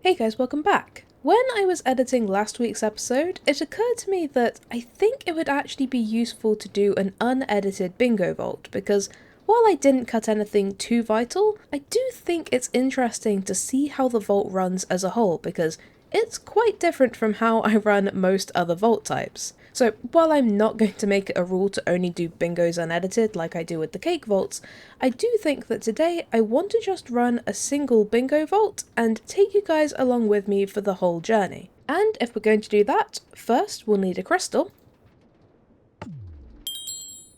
Hey guys, welcome back. When I was editing last week's episode, it occurred to me that I think it would actually be useful to do an unedited bingo vault, because while I didn't cut anything too vital, I do think it's interesting to see how the vault runs as a whole, because it's quite different from how I run most other vault types. So while I'm not going to make it a rule to only do bingos unedited like I do with the cake vaults, I do think that today I want to just run a single bingo vault and take you guys along with me for the whole journey. And if we're going to do that, first we'll need a crystal.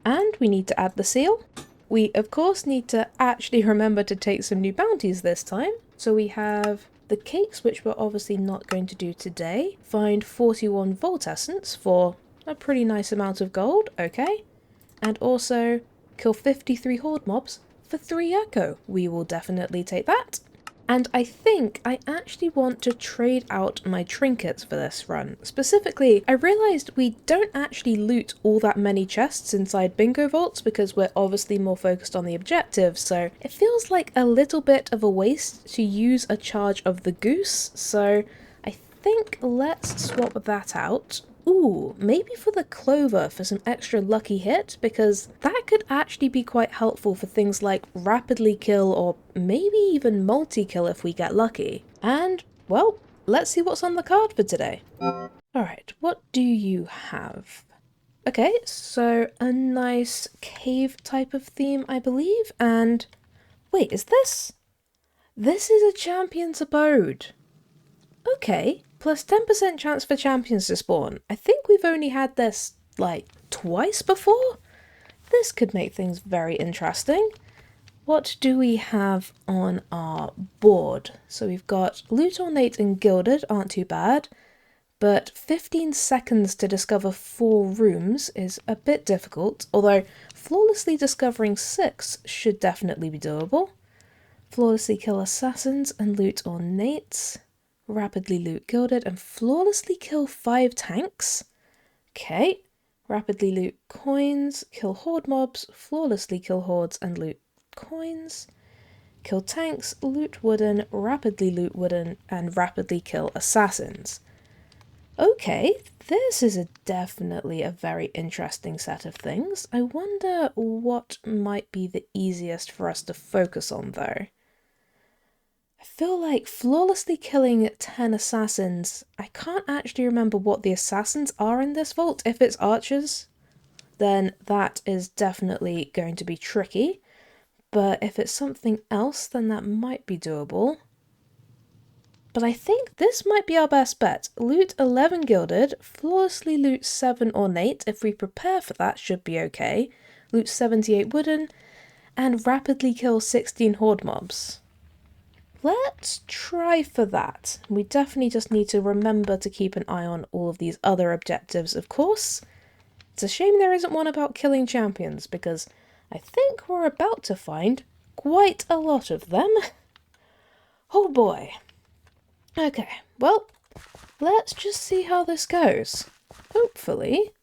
And we need to add the seal. We of course need to actually remember to take some new bounties this time. So we have the cakes, which we're obviously not going to do today. Find 41 Vault Essence for a pretty nice amount of gold, okay. And also kill 53 Horde mobs for 3 Echo. We will definitely take that. And I think I actually want to trade out my trinkets for this run. Specifically, I realised we don't actually loot all that many chests inside bingo vaults because we're obviously more focused on the objectives, so it feels like a little bit of a waste to use a charge of the goose, so I think let's swap that out. Ooh, maybe for the clover for some extra lucky hit, because that could actually be quite helpful for things like rapidly kill or maybe even multi-kill if we get lucky. And, well, let's see what's on the card for today. Alright, what do you have? Okay, so a nice cave type of theme, I believe, and... wait, is this? This is a champion's abode. Okay, plus 10% chance for champions to spawn. I think we've only had this, like, twice before? This could make things very interesting. What do we have on our board? So we've got Loot Ornate and Gilded aren't too bad, but 15 seconds to discover 4 rooms is a bit difficult, although flawlessly discovering 6 should definitely be doable. Flawlessly kill assassins and loot ornates. Rapidly loot Gilded and flawlessly kill 5 tanks. Okay. Rapidly loot coins, kill horde mobs, flawlessly kill hordes and loot coins. Kill tanks, loot wooden, rapidly loot wooden, and rapidly kill assassins. Okay, this is definitely a very interesting set of things. I wonder what might be the easiest for us to focus on though. I feel like flawlessly killing 10 assassins, I can't actually remember what the assassins are in this vault. If it's archers, then that is definitely going to be tricky. But if it's something else, then that might be doable. But I think this might be our best bet. Loot 11 Gilded, flawlessly loot 7 Ornate, if we prepare for that should be okay. Loot 78 Wooden, and rapidly kill 16 Horde mobs. Let's try for that. We definitely just need to remember to keep an eye on all of these other objectives, of course. It's a shame there isn't one about killing champions, because I think we're about to find quite a lot of them. Oh boy. Okay, well, let's just see how this goes. Hopefully,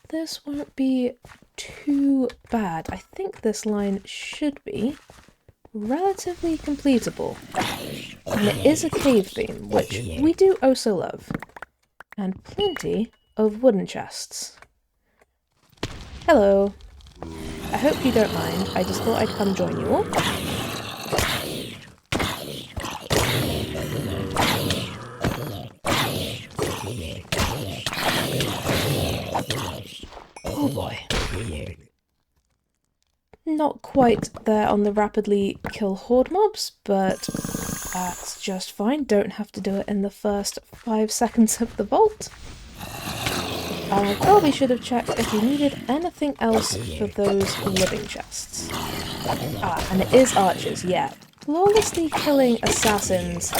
this won't be too bad. I think this line should be relatively completable. And it is a cave theme, which we do also love. And plenty of wooden chests. Hello. I hope you don't mind, I just thought I'd come join you all. Oh boy. Not quite there on the rapidly kill horde mobs, but that's just fine. Don't have to do it in the first 5 seconds of the vault. I probably should have checked if we needed anything else for those living chests. Ah, and it is archers, yeah. Flawlessly killing assassins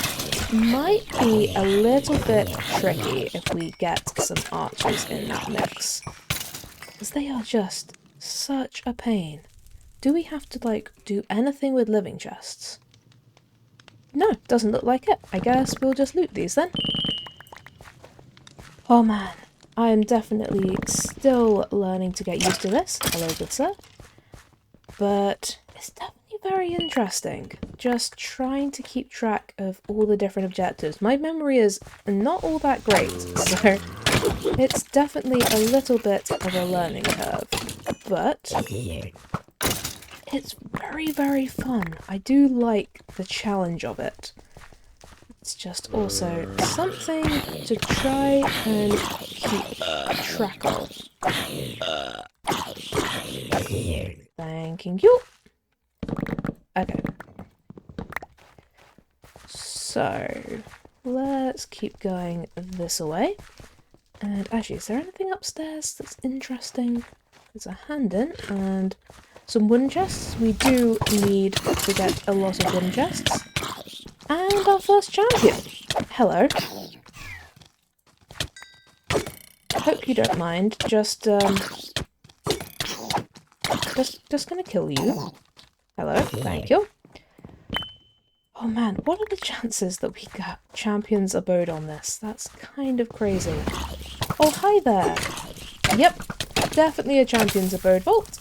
might be a little bit tricky if we get some archers in that mix. Because they are just such a pain. Do we have to, like, do anything with living chests? No, doesn't look like it. I guess we'll just loot these then. Oh man, I am definitely still learning to get used to this. Hello, good sir. But it's definitely very interesting. Just trying to keep track of all the different objectives. My memory is not all that great, so it's definitely a little bit of a learning curve. But it's very, very fun. I do like the challenge of it. It's just also something to try and keep track of. Thanking you. Okay. So, let's keep going this way. And actually, is there anything upstairs that's interesting? There's a hand in and some wooden chests. We do need to get a lot of wooden chests. And our first champion. Hello. Hope you don't mind. Just gonna kill you. Hello. Thank you. Oh man, what are the chances that we got Champion's Abode on this? That's kind of crazy. Oh, hi there. Yep, definitely a Champion's Abode vault.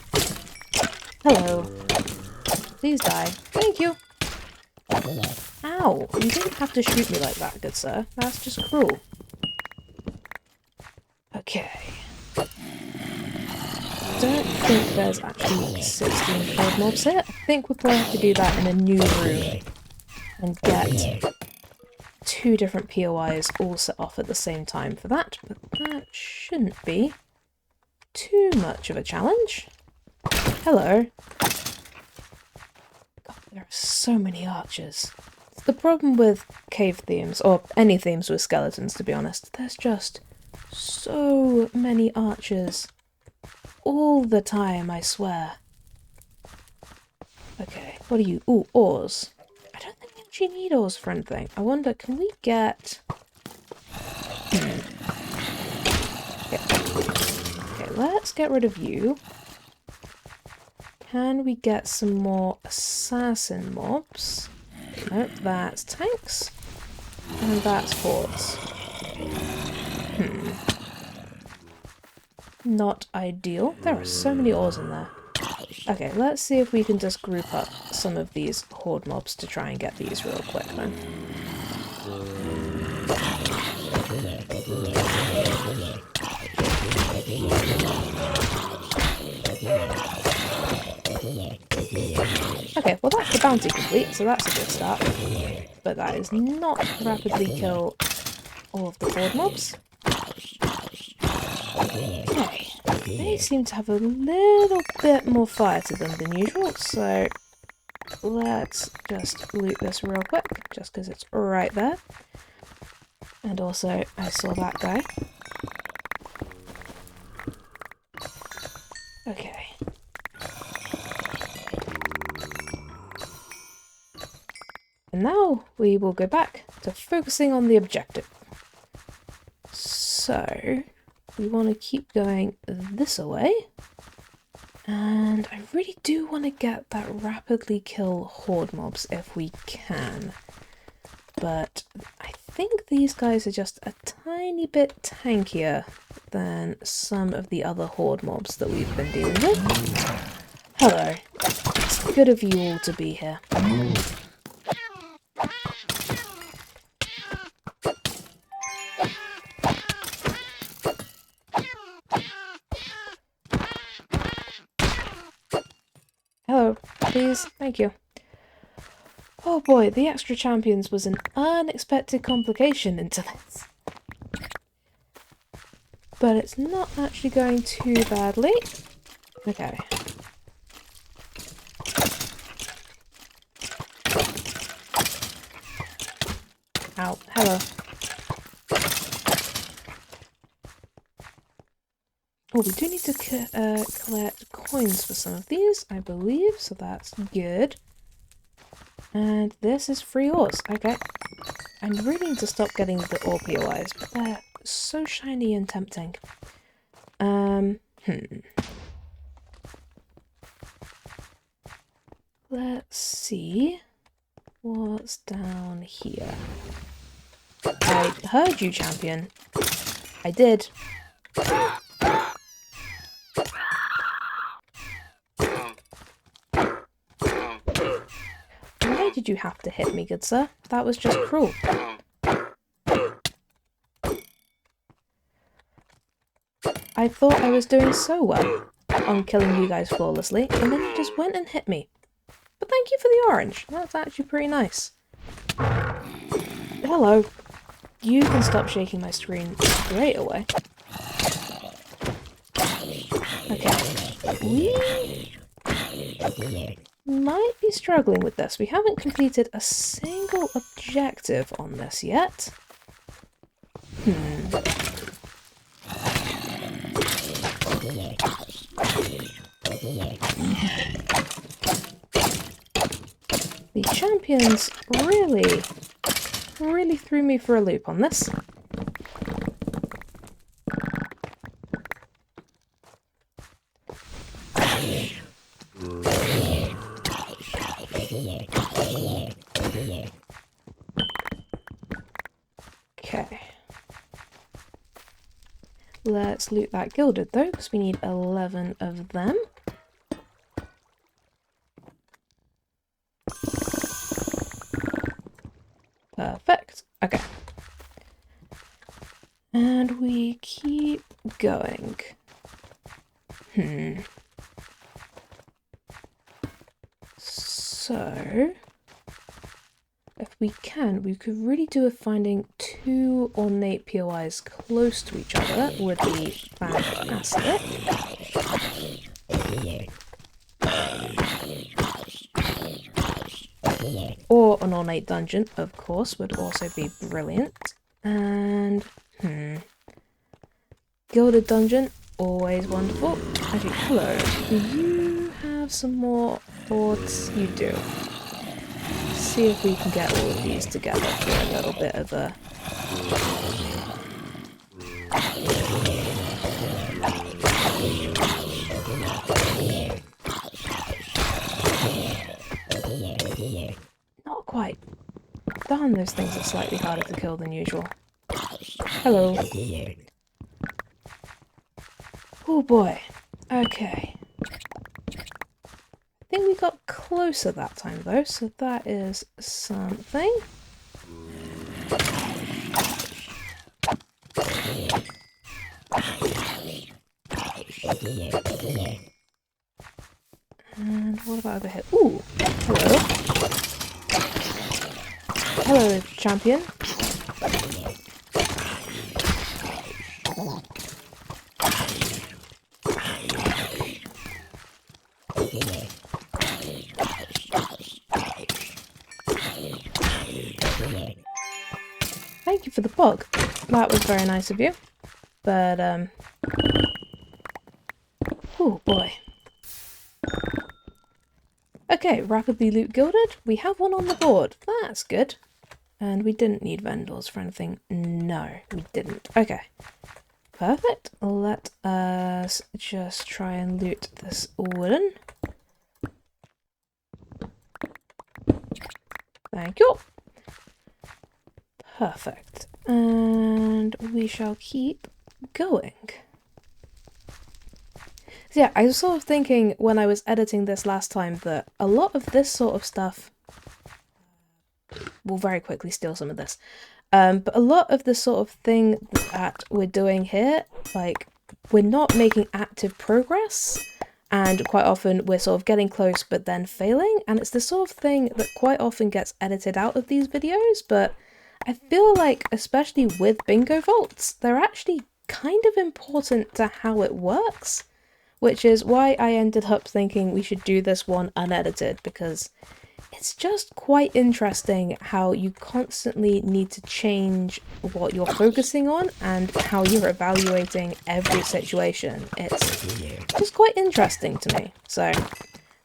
Hello. Please die. Thank you. Ow, you didn't have to shoot me like that, good sir. That's just cruel. Okay. Don't think there's actually 16 horde mobs here. I think we'll probably have to do that in a new room and get 2 different POIs all set off at the same time for that, but that shouldn't be too much of a challenge. Hello. God, there are so many archers. The problem with cave themes, or any themes with skeletons to be honest, there's just so many archers all the time, I swear. Okay, what are you? Ooh, ores. I don't think we actually need ores for anything. I wonder, can we get... Okay, let's get rid of you. Can we get some more assassin mobs? Nope, that's tanks. And that's hordes. Not ideal. There are so many ores in there. Okay, let's see if we can just group up some of these horde mobs to try and get these real quick then. Okay, well that's the bounty complete, so that's a good start. But that is not rapidly kill all of the horde mobs. Okay, they seem to have a little bit more fire to them than usual, so let's just loot this real quick, just because it's right there. And also, I saw that guy. Okay. And now we will go back to focusing on the objective. So, we want to keep going this way. And I really do want to get that rapidly kill horde mobs if we can. But I think these guys are just a tiny bit tankier than some of the other horde mobs that we've been dealing with. Hello. It's good of you all to be here. Hello, please, thank you. Oh boy, the extra champions was an unexpected complication into this. But it's not actually going too badly. Okay. Ow, hello. Oh, we do need to collect coins for some of these, I believe, so that's good. And this is free ores, okay. I really need to stop getting the ore POIs, but they're so shiny and tempting. Let's see what's down here. I heard you, champion. I did. did you have to hit me, good sir? That was just cruel. I thought I was doing so well on killing you guys flawlessly, and then you just went and hit me. But thank you for the orange. That's actually pretty nice. Hello. You can stop shaking my screen straight away. Okay. We might be struggling with this. We haven't completed a single objective on this yet. The champions really threw me for a loop on this. Okay. Let's loot that gilded though, because we need 11 of them. Perfect. Okay. And we keep going. So, if we can, we could really do with finding 2 ornate POIs close to each other would be fantastic. Or an ornate dungeon, of course, would also be brilliant. And, gilded dungeon, always wonderful. Actually, hello, do you have some more boards? You do. Let's see if we can get all of these together for a little bit of a... Not quite. Darn, those things are slightly harder to kill than usual. Hello. Oh boy. Okay. I think we got closer that time though, so that is something. And what about over here? Ooh, hello. Hello, champion. Thank you for the bug. That was very nice of you. But, oh boy. Okay, rapidly loot gilded. We have one on the board. That's good. And we didn't need vendors for anything. No, we didn't. Okay. Perfect. Let us just try and loot this wooden. Thank you. Perfect. And we shall keep going. So yeah, I was sort of thinking when I was editing this last time that a lot of this sort of stuff... We'll very quickly steal some of this. But a lot of the sort of thing that we're doing here, like, we're not making active progress. And quite often we're sort of getting close but then failing. And it's the sort of thing that quite often gets edited out of these videos. But I feel like, especially with bingo vaults, they're actually kind of important to how it works. Which is why I ended up thinking we should do this one unedited, because it's just quite interesting how you constantly need to change what you're focusing on and how you're evaluating every situation. It's just quite interesting to me. So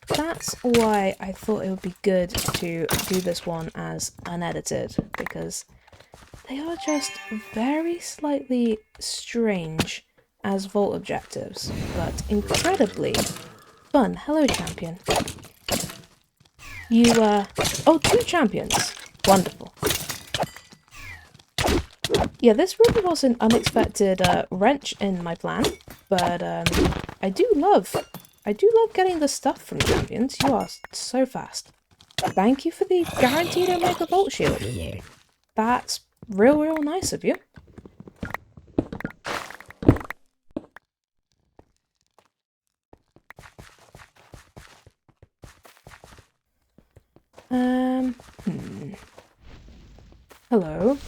that's why I thought it would be good to do this one as unedited, because they are just very slightly strange as vault objectives, but incredibly fun. Hello, champion. You, oh, 2 champions. Wonderful. Yeah, this really was an unexpected wrench in my plan, but I do love getting the stuff from champions. You are so fast. Thank you for the guaranteed Omega Volt Shield. That's real nice of you. Hello.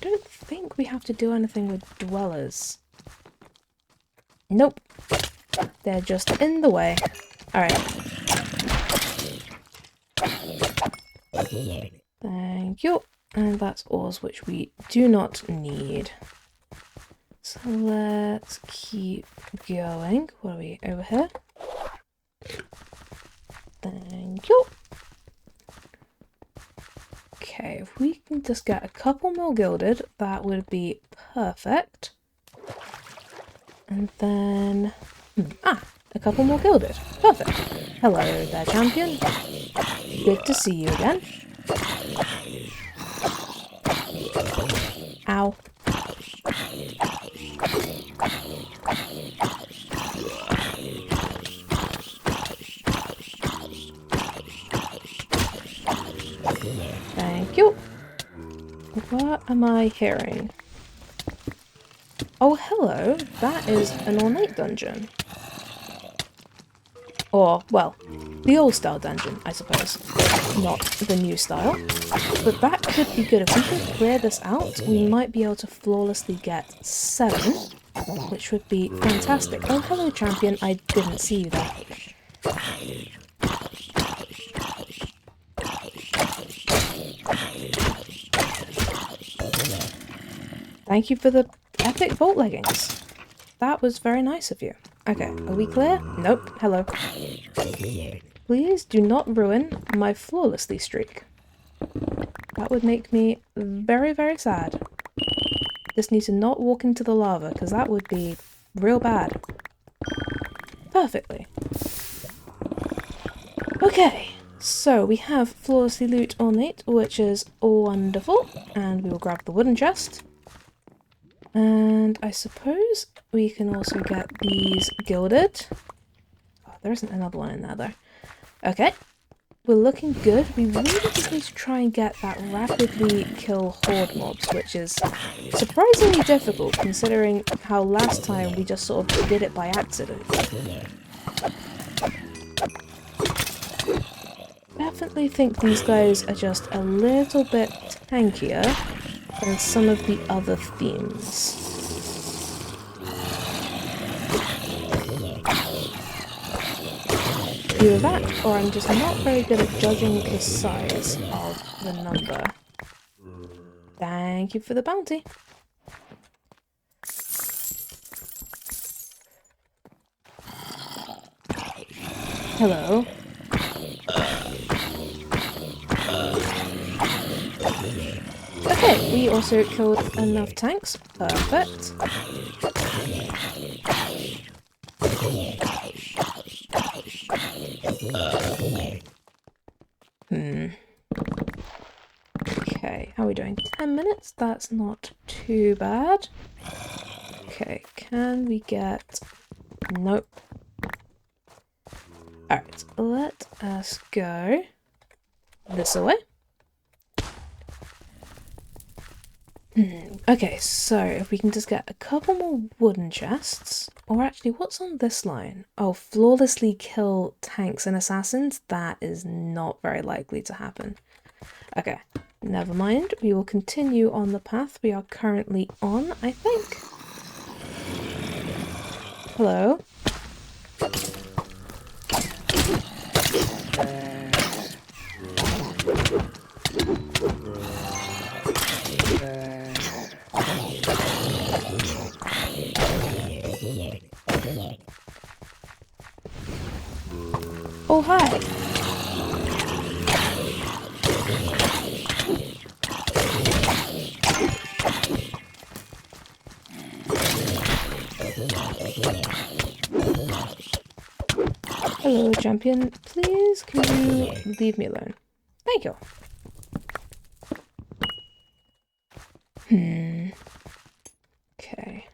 Don't think we have to do anything with dwellers. Nope. They're just in the way. Alright. Thank you. And that's ores which we do not need. So let's keep going. What are we over here? Thank you. Okay, if we can just get a couple more gilded, that would be perfect. And then... a couple more gilded. Perfect. Hello there, champion. Good to see you again. Ow. Thank you. What am I hearing? Oh, hello. That is an ornate dungeon. Or, well, the old style dungeon, I suppose. Not the new style. But that could be good. If we could clear this out, we might be able to flawlessly get 7, which would be fantastic. Oh, hello, champion. I didn't see you there. Thank you for the epic vault leggings. That was very nice of you. Okay, are we clear? Nope. Hello. Please do not ruin my flawlessly streak. That would make me very sad. Just need to not walk into the lava, because that would be real bad. Perfectly. Okay, so we have flawlessly loot ornate, which is wonderful. And we will grab the wooden chest. And I suppose we can also get these gilded. Oh, there isn't another one in there though. Okay, we're looking good. We really just need to try and get that rapidly kill horde mobs, which is surprisingly difficult considering how last time we just sort of did it by accident. Definitely think these guys are just a little bit tankier than some of the other themes. Either that, or I'm just not very good at judging the size of the number. Thank you for the bounty. Hello. Okay, we also killed enough tanks. Perfect. Okay, how are we doing? 10 minutes? That's not too bad. Okay, can we get... Nope. Alright, let us go this way. Okay, so if we can just get a couple more wooden chests, or actually, what's on this line? Oh, flawlessly kill tanks and assassins? That is not very likely to happen. Okay, never mind. We will continue on the path we are currently on, I think. Hello? Oh, hi! Hello, champion. Please, can you leave me alone? Thank you. Okay.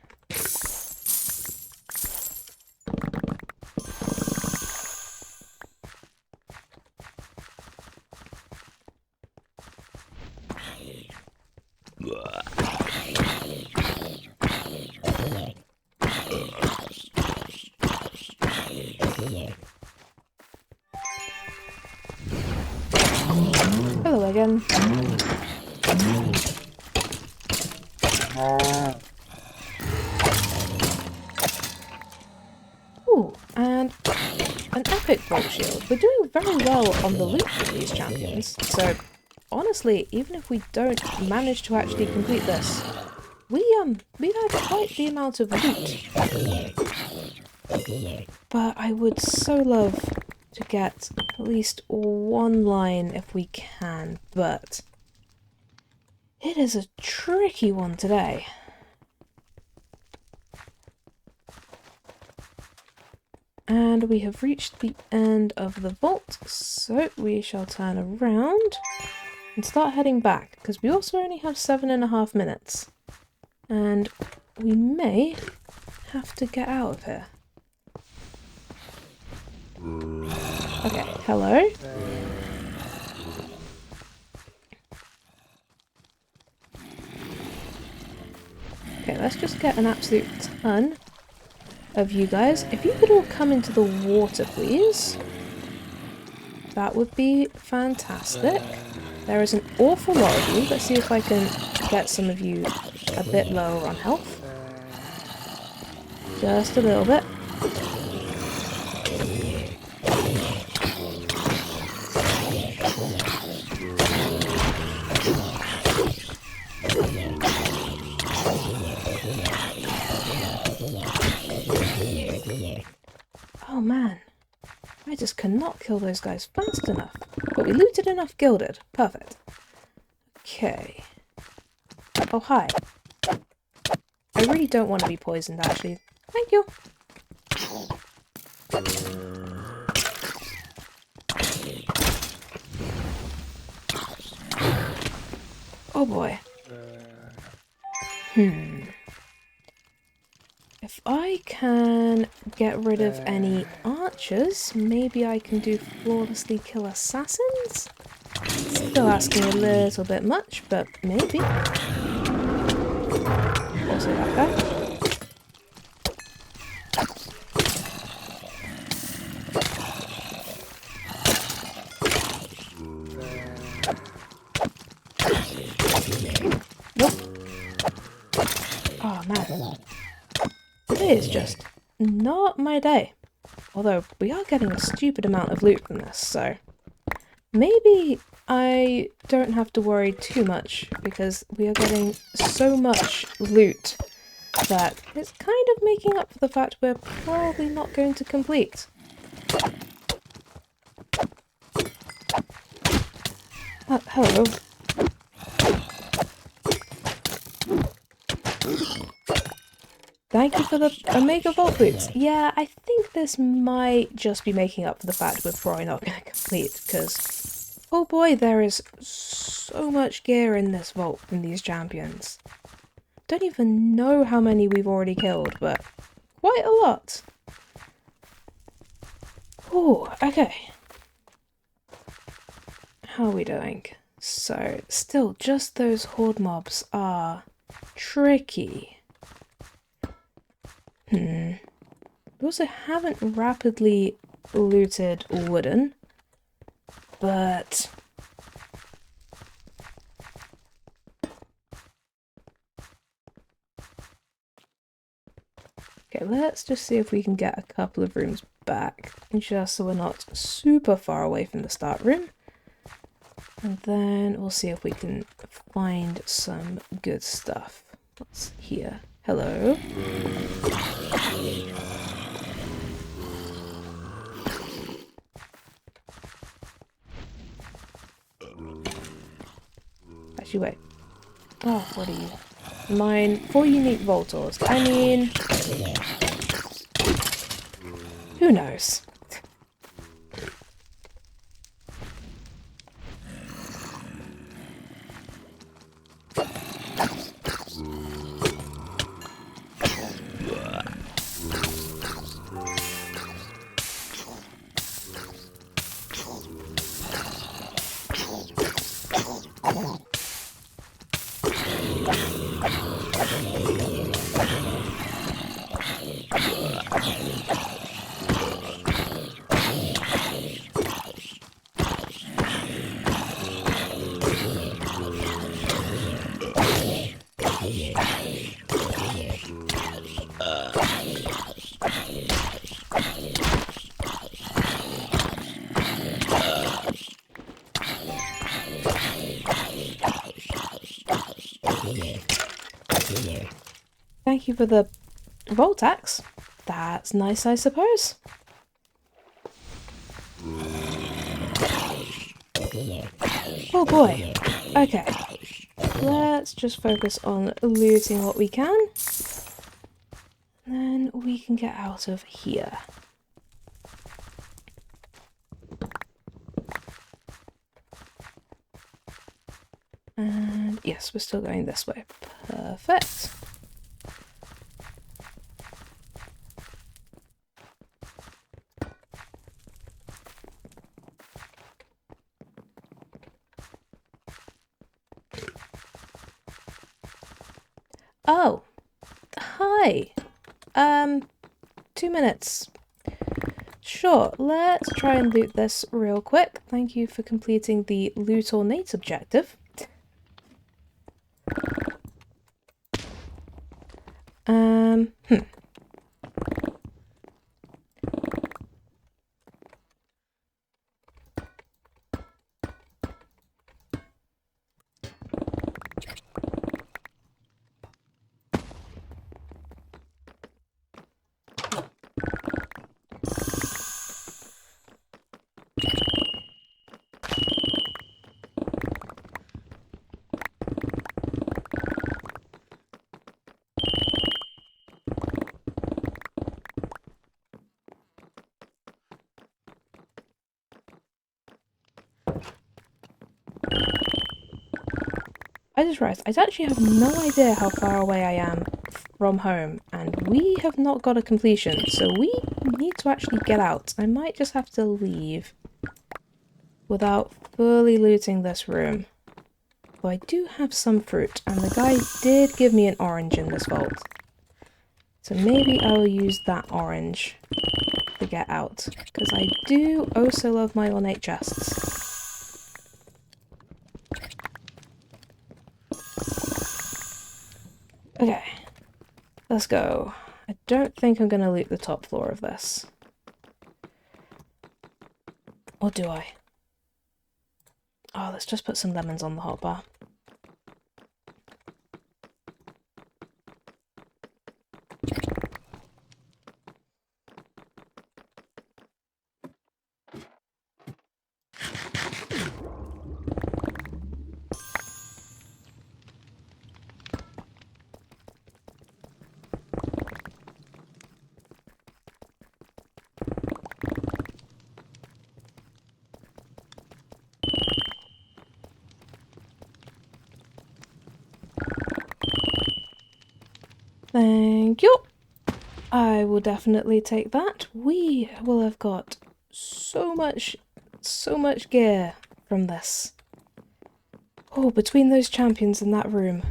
Ooh, and an epic bolt shield. We're doing very well on the loot with these champions. So, honestly, even if we don't manage to actually complete this, we've had quite the amount of loot. But I would so love to get at least one line if we can, but it is a tricky one today. And we have reached the end of the vault, so we shall turn around and start heading back, because we also only have 7.5 minutes. And we may have to get out of here. Okay, hello? Okay, let's just get an absolute ton of you guys. If you could all come into the water, please. That would be fantastic. There is an awful lot of you. Let's see if I can get some of you a bit lower on health. Just a little bit. Oh man, I just cannot kill those guys fast enough. But we looted enough gilded. Perfect. Okay. Oh, hi. I really don't want to be poisoned, actually. Thank you. Oh boy. If I can get rid of any archers, maybe I can do flawlessly kill assassins? Still asking a little bit much, but maybe. Also that guy. Nope. Oh man. Today is just not my day. Although we are getting a stupid amount of loot from this, so maybe I don't have to worry too much because we are getting so much loot that it's kind of making up for the fact we're probably not going to complete. Hello. Thank you for the Omega Vault Boots. Yeah, I think this might just be making up for the fact we're probably not going to complete, because, oh boy, there is so much gear in this vault from these champions. Don't even know how many we've already killed, but quite a lot. Oh, okay. How are we doing? So, still, just those horde mobs are tricky. We also haven't rapidly looted wooden, but okay, let's just see if we can get a couple of rooms back, just so we're not super far away from the start room. And then we'll see if we can find some good stuff. What's here? Hello. Actually, wait. Oh, what are you? Mine 4 unique Voltors. I mean, who knows? Thank you for the Volt axe. That's nice, I suppose. Oh boy. Okay. Let's just focus on looting what we can. Then we can get out of here. And yes, we're still going this way. Perfect. Oh, hi. 2 minutes. Sure, let's try and loot this real quick. Thank you for completing the loot ornate objective. Hmm. I just realised I actually have no idea how far away I am from home, and we have not got a completion, so we need to actually get out. I might just have to leave without fully looting this room. Though I do have some fruit, and the guy did give me an orange in this vault. So maybe I will use that orange to get out, because I do also love my ornate chests. Okay, let's go. I don't think I'm going to loot the top floor of this. Or do I? Oh, let's just put some lemons on the hotbar. Thank you. I will definitely take that. We will have got so much gear from this. Oh, between those champions in that room.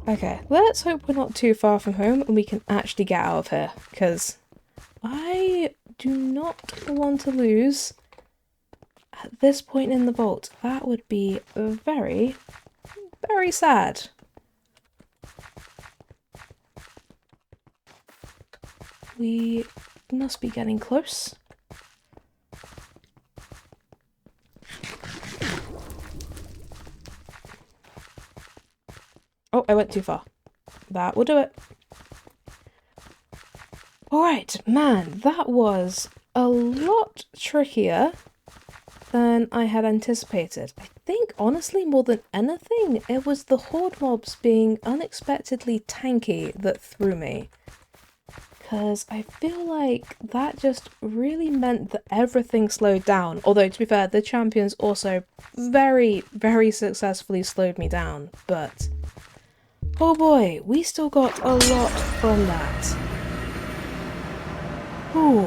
Okay, let's hope we're not too far from home and we can actually get out of here, because I do not want to lose at this point in the vault. That would be very, very sad. We must be getting close. Oh, I went too far. That will do it. Alright, man, that was a lot trickier than I had anticipated. I think, honestly, more than anything, it was the horde mobs being unexpectedly tanky that threw me. Because I feel like that just really meant that everything slowed down. Although, to be fair, the champions also very, very successfully slowed me down. But, oh boy, we still got a lot from that. Ooh.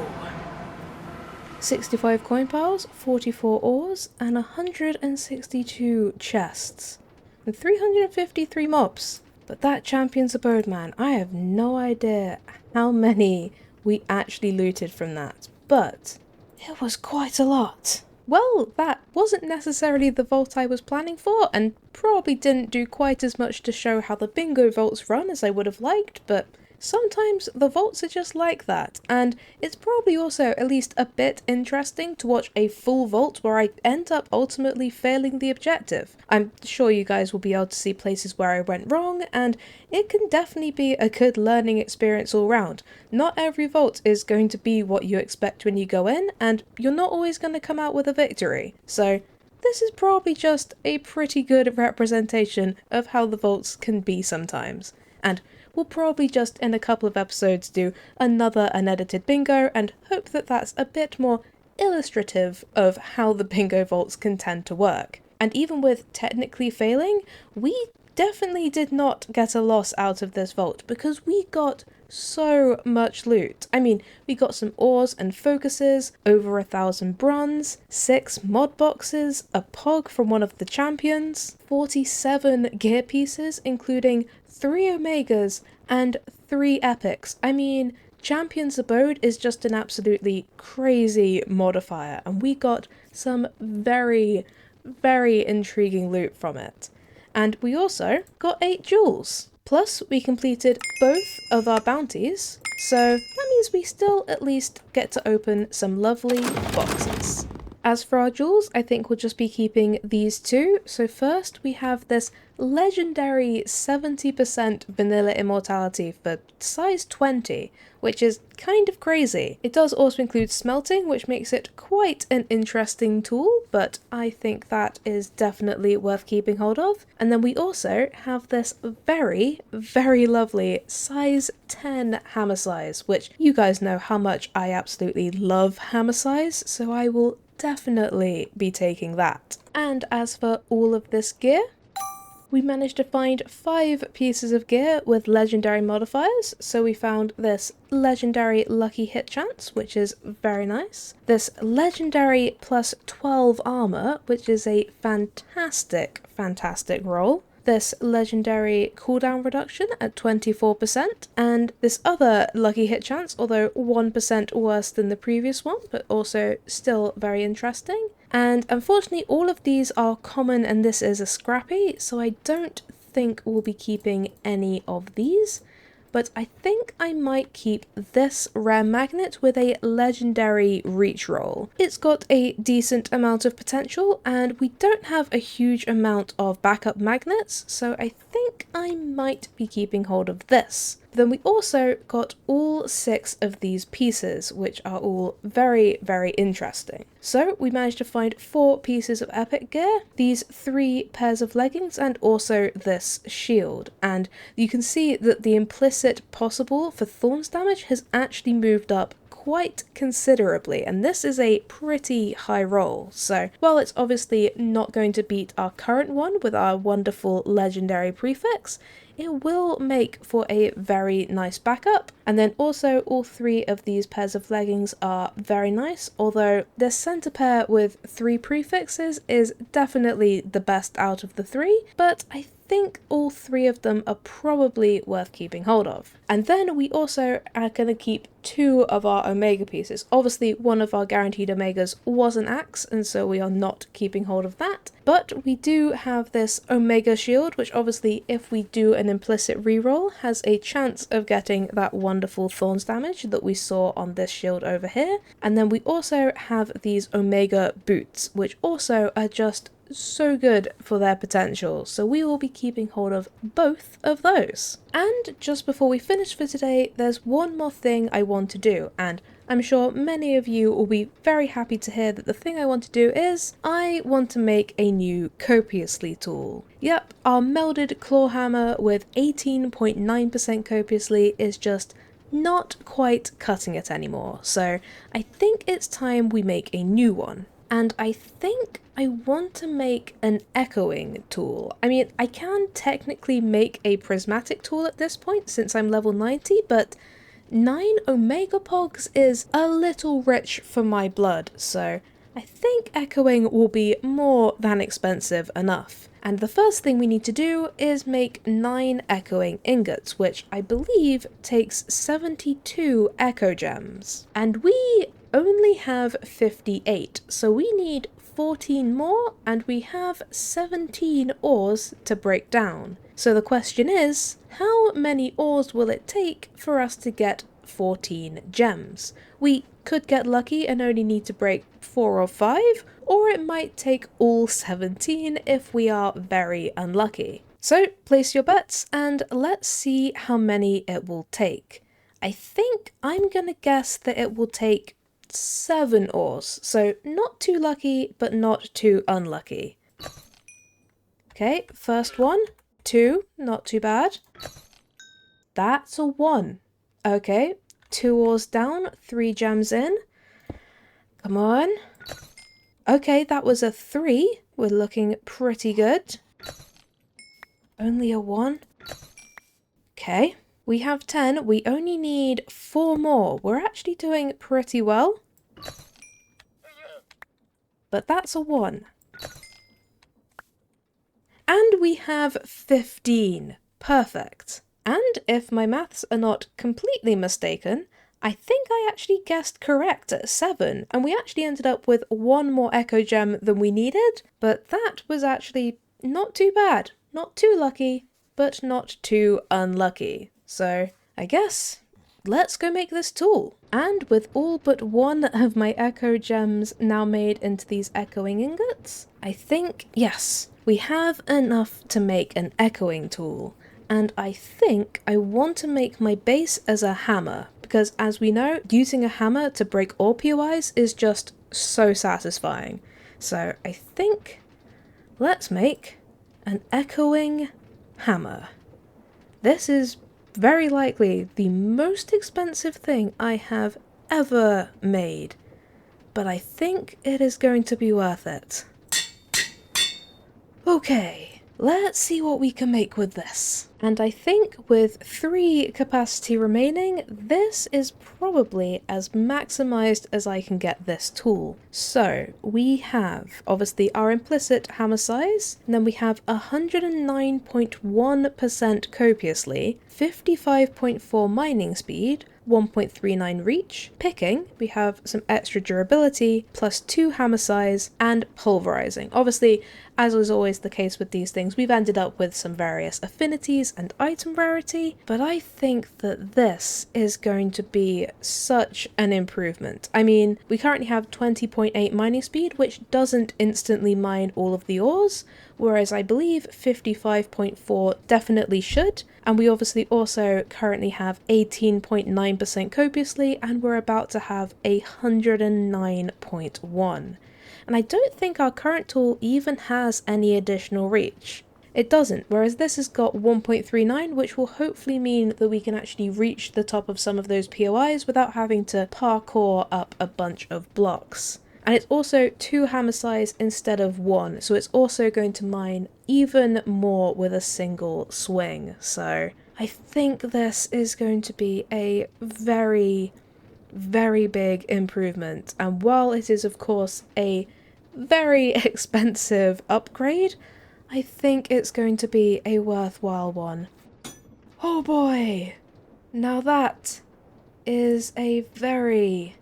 65 coin piles, 44 ores, and 162 chests. And 353 mobs. But that champion's abode, man, I have no idea how many we actually looted from that. But it was quite a lot. well, that wasn't necessarily the vault I was planning for, and probably didn't do quite as much to show how the bingo vaults run as I would have liked, but sometimes the vaults are just like that, and it's probably also at least a bit interesting to watch a full vault where I end up ultimately failing the objective. I'm sure you guys will be able to see places where I went wrong, and it can definitely be a good learning experience all round. Not every vault is going to be what you expect when you go in, and you're not always going to come out with a victory. So this is probably just a pretty good representation of how the vaults can be sometimes. And we'll probably just in a couple of episodes do another unedited bingo and hope that that's a bit more illustrative of how the bingo vaults can tend to work. And even with technically failing, we definitely did not get a loss out of this vault because we got so much loot. I mean, we got some ores and focuses, over 1,000 bronze, 6 mod boxes, a pog from one of the champions, 47 gear pieces including 3 omegas and 3 epics. I mean, Champion's Abode is just an absolutely crazy modifier, and we got some very, very intriguing loot from it. And we also got 8 jewels. Plus, we completed both of our bounties, so that means we still at least get to open some lovely boxes. As for our jewels, I think we'll just be keeping these 2. So first we have this legendary 70% vanilla immortality for size 20, which is kind of crazy. It does also include smelting, which makes it quite an interesting tool, but I think that is definitely worth keeping hold of. And then we also have this very, very lovely size 10 hammer size, which you guys know how much I absolutely love hammer size, so I will definitely be taking that. And as for all of this gear, we managed to find 5 pieces of gear with legendary modifiers. So we found this legendary lucky hit chance, which is very nice. This legendary plus 12 armor, which is a fantastic, fantastic roll. This legendary cooldown reduction at 24%, and this other lucky hit chance, although 1% worse than the previous one, but also still very interesting. And unfortunately all of these are common and this is a scrappy, so I don't think we'll be keeping any of these. But I think I might keep this rare magnet with a legendary reach roll. It's got a decent amount of potential and we don't have a huge amount of backup magnets, so I think I might be keeping hold of this. Then we also got all 6 of these pieces, which are all very, very interesting. So we managed to find 4 pieces of epic gear, these 3 pairs of leggings, and also this shield. And you can see that the implicit possible for thorns damage has actually moved up quite considerably, and this is a pretty high roll. So while it's obviously not going to beat our current one with our wonderful legendary prefix, it will make for a very nice backup. And then also all 3 of these pairs of leggings are very nice, although the center pair with 3 prefixes is definitely the best out of the 3, but I think all 3 of them are probably worth keeping hold of. And then we also are going to keep 2 of our omega pieces. Obviously one of our guaranteed omegas was an axe, and so we are not keeping hold of that, but we do have this omega shield, which obviously if we do an implicit reroll has a chance of getting that wonderful thorns damage that we saw on this shield over here. And then we also have these omega boots, which also are just so good for their potential, so we will be keeping hold of both of those. And just before we finish for today, there's one more thing I want to do, and I'm sure many of you will be very happy to hear that the thing I want to do is I want to make a new copiously tool. Yep, our melded claw hammer with 18.9% copiously is just not quite cutting it anymore, so I think it's time we make a new one. And I think I want to make an echoing tool. I mean, I can technically make a prismatic tool at this point since I'm level 90, but 9 omega pogs is a little rich for my blood, so I think echoing will be more than expensive enough. And the first thing we need to do is make 9 echoing ingots, which I believe takes 72 echo gems. And we only have 58, so we need 14 more, and we have 17 ores to break down. So the question is, how many ores will it take for us to get 14 gems? We could get lucky and only need to break 4 or 5, or it might take all 17 if we are very unlucky. So place your bets and let's see how many it will take. I think I'm gonna guess that it will take 7 ores, so not too lucky but not too unlucky. Okay, first one, 2, not too bad. That's a 1. Okay, 2 ores down, 3 gems in. Come on. Okay, that was a 3. We're looking pretty good. Only a 1. Okay, we have 10. We only need 4 more. We're actually doing pretty well. But that's a 1. And we have 15. Perfect. And if my maths are not completely mistaken, I think I actually guessed correct at 7, and we actually ended up with 1 more echo gem than we needed, but that was actually not too bad. Not too lucky, but not too unlucky. So I guess let's go make this tool. And with all but 1 of my echo gems now made into these echoing ingots, I think, yes, we have enough to make an echoing tool. And I think I want to make my base as a hammer, because as we know, using a hammer to break ore POIs is just so satisfying. So I think let's make an echoing hammer. This is very likely the most expensive thing I have ever made, but I think it is going to be worth it. Okay, let's see what we can make with this. And I think with 3 capacity remaining, this is probably as maximized as I can get this tool. So we have obviously our implicit hammer size, and then we have 109.1% copiously, 55.4 mining speed, 1.39 reach, picking, we have some extra durability, plus 2 hammer size, and pulverizing. Obviously, as is always the case with these things, we've ended up with some various affinities and item rarity, but I think that this is going to be such an improvement. I mean, we currently have 20.8 mining speed, which doesn't instantly mine all of the ores, whereas I believe 55.4 definitely should, and we obviously also currently have 18.9% copiously, and we're about to have 109.1. And I don't think our current tool even has any additional reach. It doesn't, whereas this has got 1.39, which will hopefully mean that we can actually reach the top of some of those POIs without having to parkour up a bunch of blocks. And it's also 2 hammer size instead of 1, so it's also going to mine even more with a single swing. So I think this is going to be a very, very big improvement. And while it is of course a very expensive upgrade, I think it's going to be a worthwhile one. Oh boy! Now that is a very,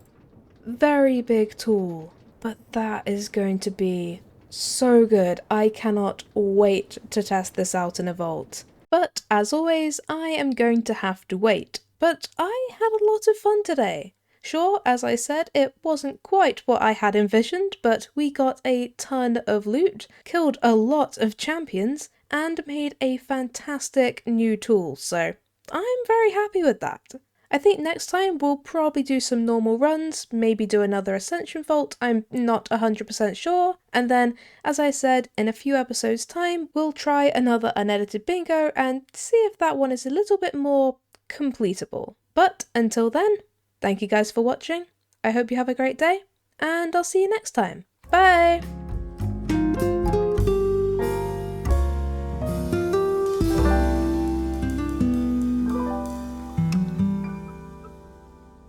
very big tool. But that is going to be so good. I cannot wait to test this out in a vault. But as always, I am going to have to wait. But I had a lot of fun today. Sure, as I said, it wasn't quite what I had envisioned, but we got a ton of loot, killed a lot of champions, and made a fantastic new tool, so I'm very happy with that. I think next time we'll probably do some normal runs, maybe do another Ascension Vault, I'm not 100% sure, and then, as I said, in a few episodes' time, we'll try another unedited bingo and see if that one is a little bit more completable. But until then, thank you guys for watching, I hope you have a great day, and I'll see you next time. Bye!